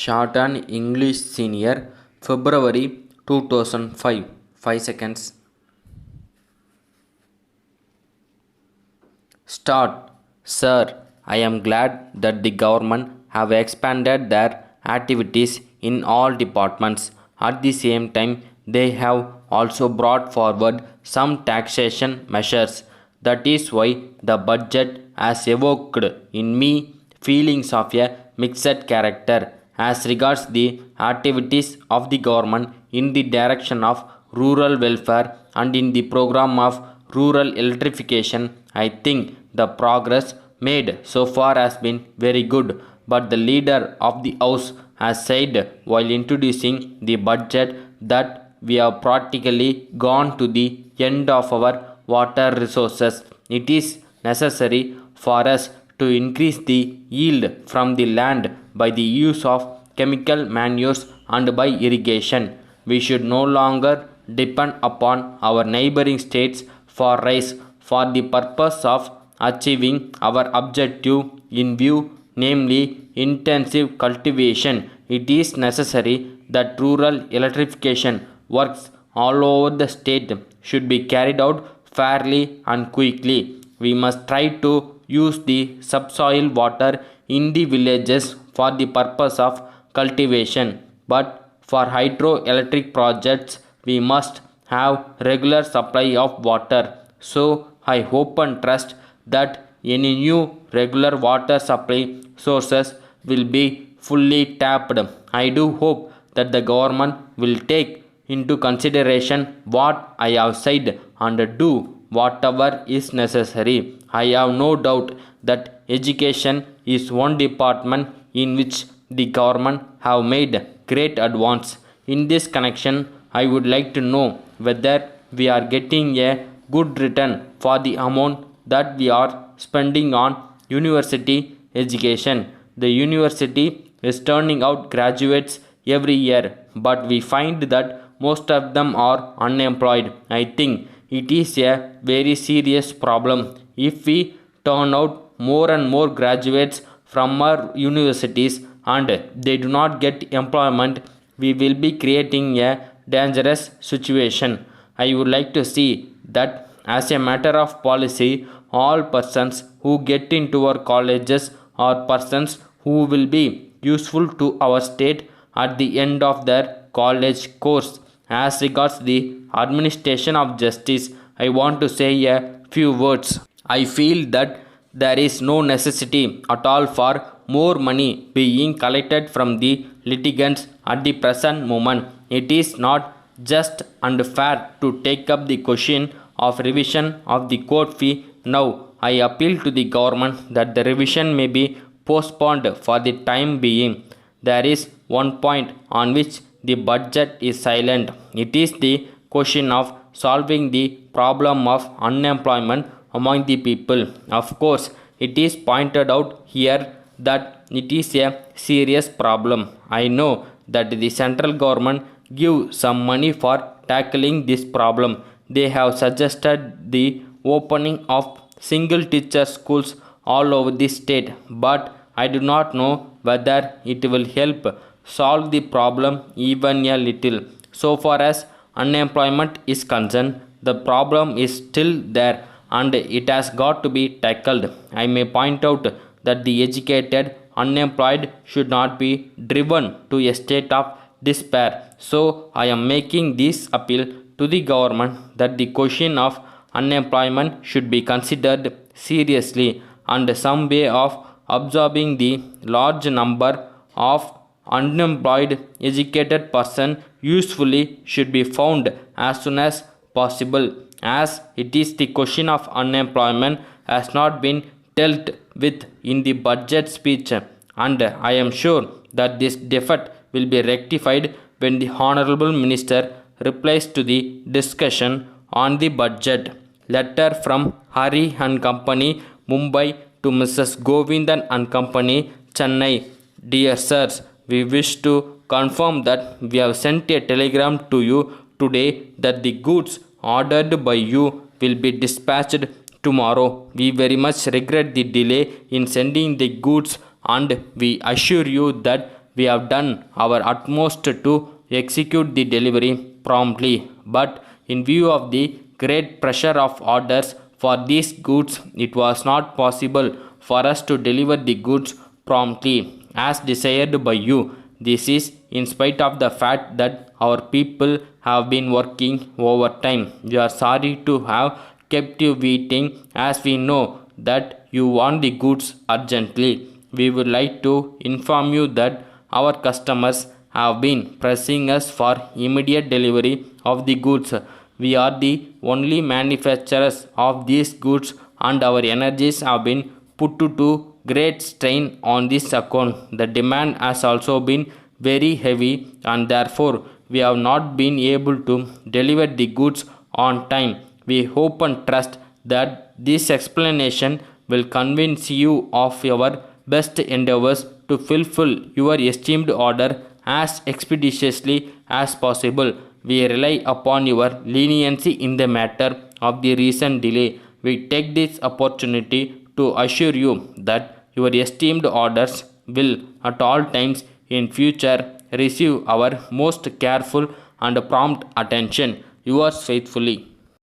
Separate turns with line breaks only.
Shorthand English Senior, February 2005. 5 seconds. Start. Sir, I am glad that the government have expanded their activities in all departments. At the same time, they have also brought forward some taxation measures. That is why the budget has evoked in me feelings of a mixed character as regards the activities of the government in the direction of rural welfare and in the program of rural electrification. I think the progress made so far has been very good, but the leader of the house has said while introducing the budget that we have practically gone to the end of our water resources. It is necessary for us to increase the yield from the land by the use of chemical manures and by irrigation. We should no longer depend upon our neighboring states for rice for the purpose of achieving our objective in view, namely intensive cultivation. It is necessary that rural electrification works all over the state should be carried out fairly and quickly. We must try to use the subsoil water in the villages for the purpose of cultivation, but for hydroelectric projects we must have regular supply of water. So I hope and trust that any new regular water supply sources will be fully tapped. I do hope that the government will take into consideration what I have said and do whatever is necessary. I have no doubt that education is one department in which the government have made great advance. In this connection, I would like to know whether we are getting a good return for the amount that we are spending on university education. The university is turning out graduates every year, but we find that most of them are unemployed. I think it is a very serious problem. If we turn out more and more graduates from our universities and they do not get employment, we will be creating a dangerous situation. I would like to see that as a matter of policy, all persons who get into our colleges are persons who will be useful to our state at the end of their college course. As regards the administration of justice, I want to say a few words. I feel that there is no necessity at all for more money being collected from the litigants at the present moment. It is not just and fair to take up the question of revision of the court fee now. I appeal to the government that the revision may be postponed for the time being. There is one point on which the budget is silent. It is the question of solving the problem of unemployment among the people. Of course, it is pointed out here that it is a serious problem. I know that the central government give some money for tackling this problem. They have suggested the opening of single teacher schools all over the state, but I do not know whether it will help solve the problem even a little. So far as unemployment is concerned, the problem is still there and it has got to be tackled. I may point out that the educated unemployed should not be driven to a state of despair. So I am making this appeal to the government that the question of unemployment should be considered seriously and some way of absorbing the large number of unemployed educated person usefully should be found as soon as possible, as it is the question of unemployment has not been dealt with in the budget speech, and I am sure that this defect will be rectified when the honorable minister replies to the discussion on the budget. Letter from Hari and Company, Mumbai, to Mrs. Govindan and Company, Chennai. Dear sirs, we wish to confirm that we have sent a telegram to you today that the goods ordered by you will be dispatched tomorrow. We very much regret the delay in sending the goods and we assure you that We have done our utmost to execute the delivery promptly, but in view of the great pressure of orders for these goods, it was not possible for us to deliver the goods promptly as desired by you. This is in spite of the fact that our people have been working overtime. We are sorry to have kept you waiting as we know that you want the goods urgently. We would like to inform you that our customers have been pressing us for immediate delivery of the goods. We are the only manufacturers of these goods and our energies have been put to great strain on this account. The demand has also been very heavy and therefore we have not been able to deliver the goods on time. We hope and trust that this explanation will convince you of your best endeavors to fulfill your esteemed order as expeditiously as possible. We rely upon your leniency in the matter of the recent delay. We take this opportunity to assure you that your esteemed orders will at all times in future receive our most careful and prompt attention. Yours faithfully,